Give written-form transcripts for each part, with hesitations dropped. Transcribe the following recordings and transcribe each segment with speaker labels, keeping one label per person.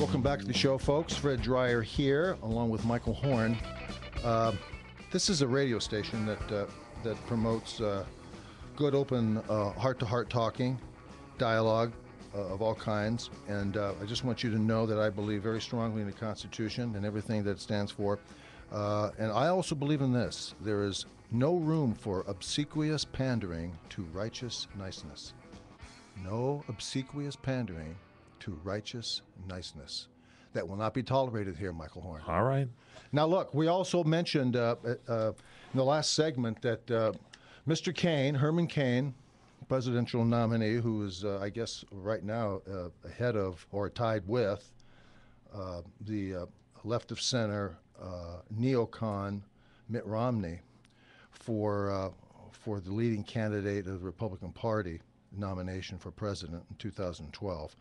Speaker 1: Welcome back to the show, folks. Fred Dreyer here, along with Michael Horn. This is a radio station that promotes good, open, heart-to-heart talking, dialogue of all kinds. And I just want you to know that I believe very strongly in the Constitution and everything that it stands for. And I also believe in this. There is no room for obsequious pandering to righteous niceness. No obsequious pandering to righteous niceness. That will not be tolerated here, Michael Horn.
Speaker 2: All right.
Speaker 1: Now, look, we also mentioned in the last segment that Mr. Cain, Herman Cain, presidential nominee, who is, I guess, right now ahead of or tied with the left of center neocon Mitt Romney for the leading candidate of the Republican Party nomination for president in 2012.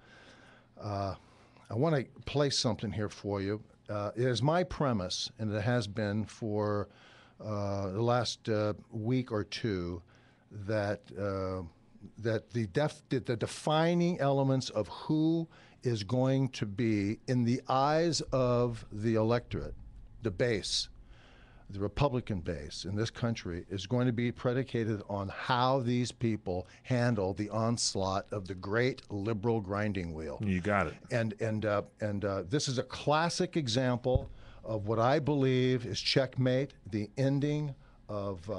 Speaker 1: I want to place something here for you. It is my premise, and it has been for the last week or two, that the defining elements of who is going to be, in the eyes of the electorate, the base, the Republican base in this country, is going to be predicated on how these people handle the onslaught of the great liberal grinding wheel.
Speaker 2: You got it.
Speaker 1: And this is a classic example of what I believe is checkmate, the ending of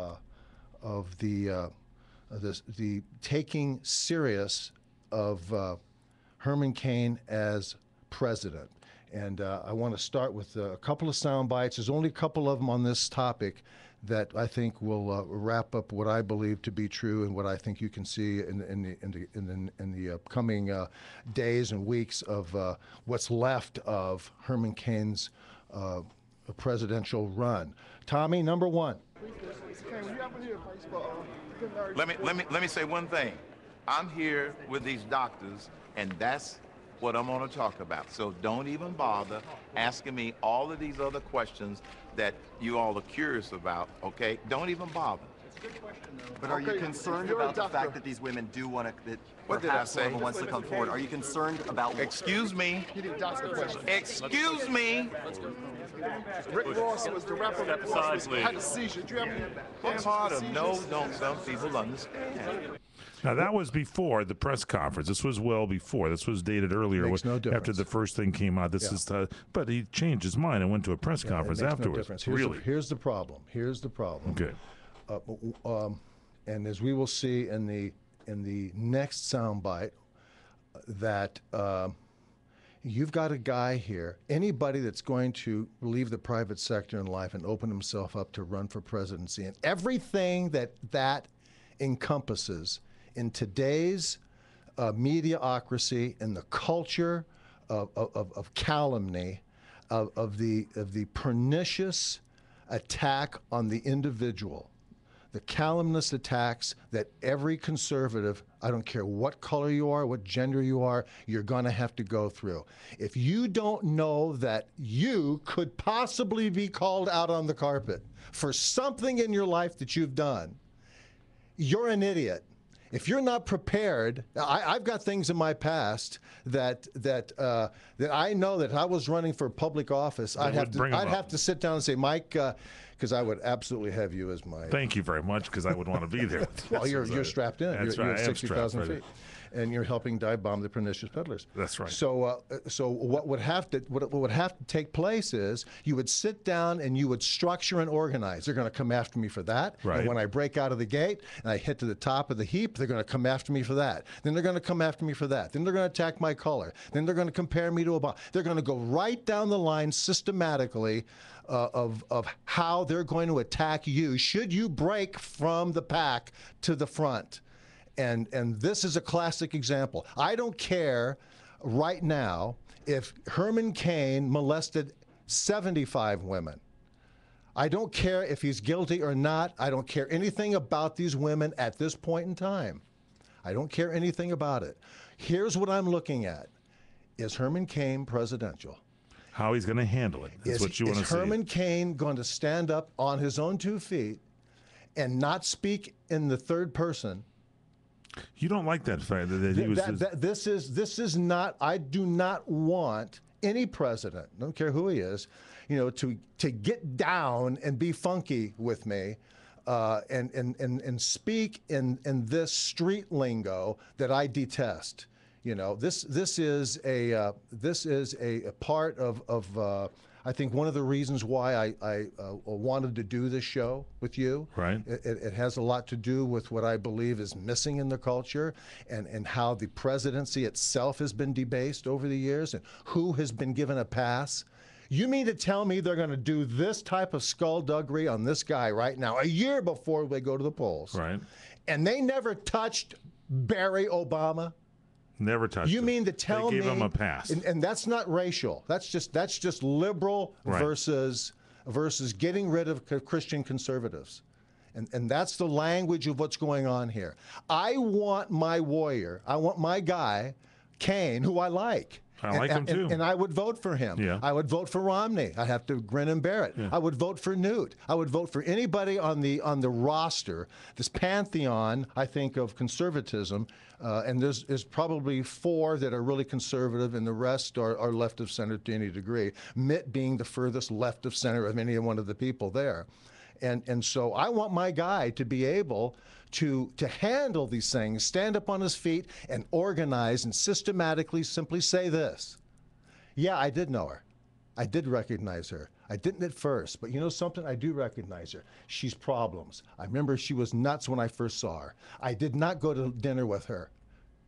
Speaker 1: the taking serious of Herman Cain as president. And I want to start with a couple of sound bites. There's only a couple of them on this topic that I think will wrap up what I believe to be true and what I think you can see in the coming days and weeks of what's left of Herman Cain's presidential run. Tommy, number one.
Speaker 3: Let me say one thing. I'm here with these doctors, and that's what I'm going to talk about. So don't even bother asking me all of these other questions that you all are curious about, okay? Don't even bother.
Speaker 4: But are you concerned about the fact that these women do want to, that
Speaker 3: What did I
Speaker 4: perhaps one of
Speaker 3: say?
Speaker 4: them wants to come forward? Are you concerned about...
Speaker 3: Excuse me. Excuse me.
Speaker 5: Rick Ross was the rapper. Rick Ross had a seizure. Do you have any
Speaker 3: What part of no don't some people understand?
Speaker 2: Now, that was before the press conference. This was well before. This was dated earlier
Speaker 1: Makes no difference.
Speaker 2: after the first thing came out. This is, but he changed his mind and went to a press conference
Speaker 1: It makes
Speaker 2: afterwards.
Speaker 1: No difference.
Speaker 2: Really?
Speaker 1: Here's the problem.
Speaker 2: Okay.
Speaker 1: And as we will see in the next soundbite, that you've got a guy here. Anybody that's going to leave the private sector in life and open himself up to run for presidency, and everything that encompasses in today's mediocracy and the culture of calumny, of the pernicious attack on the individual, the calumnious attacks that every conservative, I don't care what color you are, what gender you are, you're going to have to go through. If you don't know that you could possibly be called out on the carpet for something in your life that you've done, you're an idiot. If you're not prepared, I've got things in my past that I know that if I was running for public office, I'd have to sit down and say, Mike, because I would absolutely have you as my.
Speaker 2: Thank you very much, because I would want to be there.
Speaker 1: Well, you're strapped in.
Speaker 2: That's
Speaker 1: you're
Speaker 2: right.
Speaker 1: at
Speaker 2: I am
Speaker 1: 60,000
Speaker 2: strapped,
Speaker 1: feet, and you're helping dive bomb the pernicious peddlers.
Speaker 2: That's right.
Speaker 1: So what would have to take place is you would sit down and you would structure and organize. They're going to come after me for that.
Speaker 2: Right.
Speaker 1: And when I break out of the gate and I hit to the top of the heap, they're going to come after me for that. Then they're going to come after me for that. Then they're going to attack my color. Then they're going to compare me to Obama. They're going to go right down the line systematically of how they're going to attack you should you break from the pack to the front. And this is a classic example. I don't care right now if Herman Cain molested 75 women. I don't care if he's guilty or not. I don't care anything about these women at this point in time. I don't care anything about it. Here's what I'm looking at. Is Herman Cain presidential?
Speaker 2: How he's going to handle it. That's what you want to see.
Speaker 1: Is Herman Cain going to stand up on his own 2 feet and not speak in the third person?
Speaker 2: You don't like that fact that he was.
Speaker 1: This is not. I do not want any president, don't care who he is, you know, to get down and be funky with me. And speak in this street lingo that I detest. You know, this is a part of I think one of the reasons why I wanted to do this show with you.
Speaker 2: Right.
Speaker 1: It has a lot to do with what I believe is missing in the culture, and how the presidency itself has been debased over the years, and who has been given a pass. You mean to tell me they're going to do this type of skullduggery on this guy right now, a year before they go to the polls?
Speaker 2: Right.
Speaker 1: And they never touched Barry Obama?
Speaker 2: Never touched
Speaker 1: You
Speaker 2: it.
Speaker 1: mean to tell me?
Speaker 2: They gave him a pass.
Speaker 1: And that's not racial. That's just liberal
Speaker 2: Right.
Speaker 1: versus getting rid of Christian conservatives. And that's the language of what's going on here. I want my warrior. I want my guy, Kane, who I like.
Speaker 2: I like him too.
Speaker 1: And I would vote for him.
Speaker 2: Yeah.
Speaker 1: I would vote for Romney. I'd have to grin and bear it.
Speaker 2: Yeah.
Speaker 1: I would vote for Newt. I would vote for anybody on the roster, this pantheon, I think, of conservatism. And there's probably 4 that are really conservative, and the rest are left of center to any degree. Mitt being the furthest left of center of any one of the people there. And so I want my guy to be able to handle these things, stand up on his feet, and organize and systematically simply say this. Yeah, I did know her. I did recognize her. I didn't at first, but you know something? I do recognize her. She's problems. I remember she was nuts when I first saw her. I did not go to dinner with her.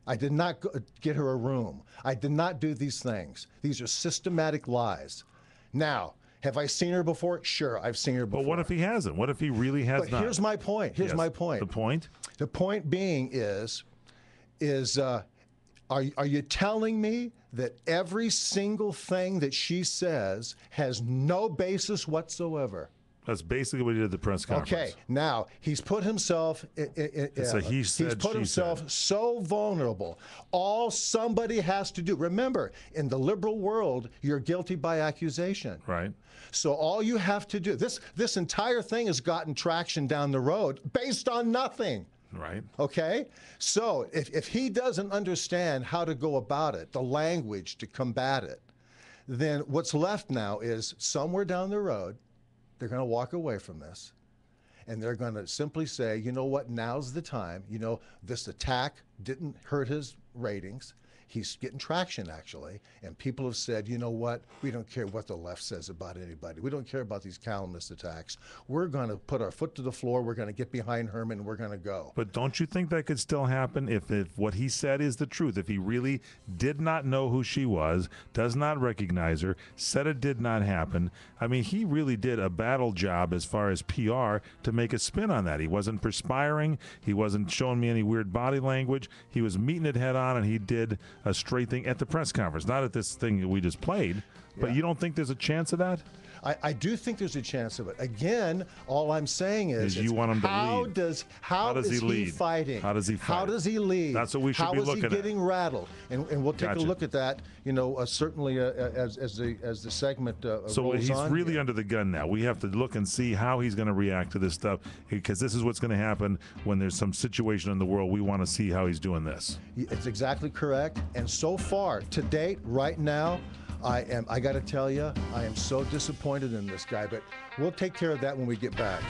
Speaker 1: I did not get her a room. I did not do these things. These are systematic lies. Now, have I seen her before? Sure, I've seen her before.
Speaker 2: But what if he hasn't? What if he really has
Speaker 1: But
Speaker 2: not?
Speaker 1: here's my point. Here's
Speaker 2: Yes.
Speaker 1: my point.
Speaker 2: The point?
Speaker 1: The point being is are you telling me that every single thing that she says has no basis whatsoever?
Speaker 2: That's basically what he did at the press conference.
Speaker 1: Okay, now he's put himself.
Speaker 2: It's a he said,
Speaker 1: he's put
Speaker 2: she
Speaker 1: himself
Speaker 2: said.
Speaker 1: so vulnerable. All somebody has to do. Remember, in the liberal world, you're guilty by accusation.
Speaker 2: Right.
Speaker 1: So all you have to do. This entire thing has gotten traction down the road based on nothing.
Speaker 2: Right.
Speaker 1: Okay? So if he doesn't understand how to go about it, the language to combat it, then what's left now is somewhere down the road, they're going to walk away from this, and they're going to simply say, you know what, now's the time. You know, this attack didn't hurt his ratings. He's getting traction, actually. And people have said, you know what, we don't care what the left says about anybody. We don't care about these calumnious attacks. We're going to put our foot to the floor. We're going to get behind Herman, and we're going to go.
Speaker 2: But don't you think that could still happen if what he said is the truth? If he really did not know who she was, does not recognize her, said it did not happen. I mean, he really did a battle job as far as PR to make a spin on that. He wasn't perspiring. He wasn't showing me any weird body language. He was meeting it head on, and he did a straight thing at the press conference, not at this thing that we just played. But
Speaker 1: Yeah.
Speaker 2: you don't think there's a chance of that?
Speaker 1: I do think there's a chance of it. Again, all I'm saying is
Speaker 2: you want him to
Speaker 1: how
Speaker 2: lead.
Speaker 1: How
Speaker 2: does
Speaker 1: is
Speaker 2: he lead?
Speaker 1: fighting?
Speaker 2: How does he
Speaker 1: How
Speaker 2: fight?
Speaker 1: does he lead?
Speaker 2: That's what we should be looking
Speaker 1: How
Speaker 2: at.
Speaker 1: is he getting rattled? And we'll take
Speaker 2: Gotcha.
Speaker 1: a look at that. You know, certainly as the segment
Speaker 2: So
Speaker 1: rolls
Speaker 2: he's
Speaker 1: on
Speaker 2: really
Speaker 1: here.
Speaker 2: under the gun now. We have to look and see how he's going to react to this stuff, because this is what's going to happen when there's some situation in the world. We want to see how he's doing this.
Speaker 1: It's exactly correct. And so far, to date, right now, I got to tell you, I am so disappointed in this guy. But we'll take care of that when we get back.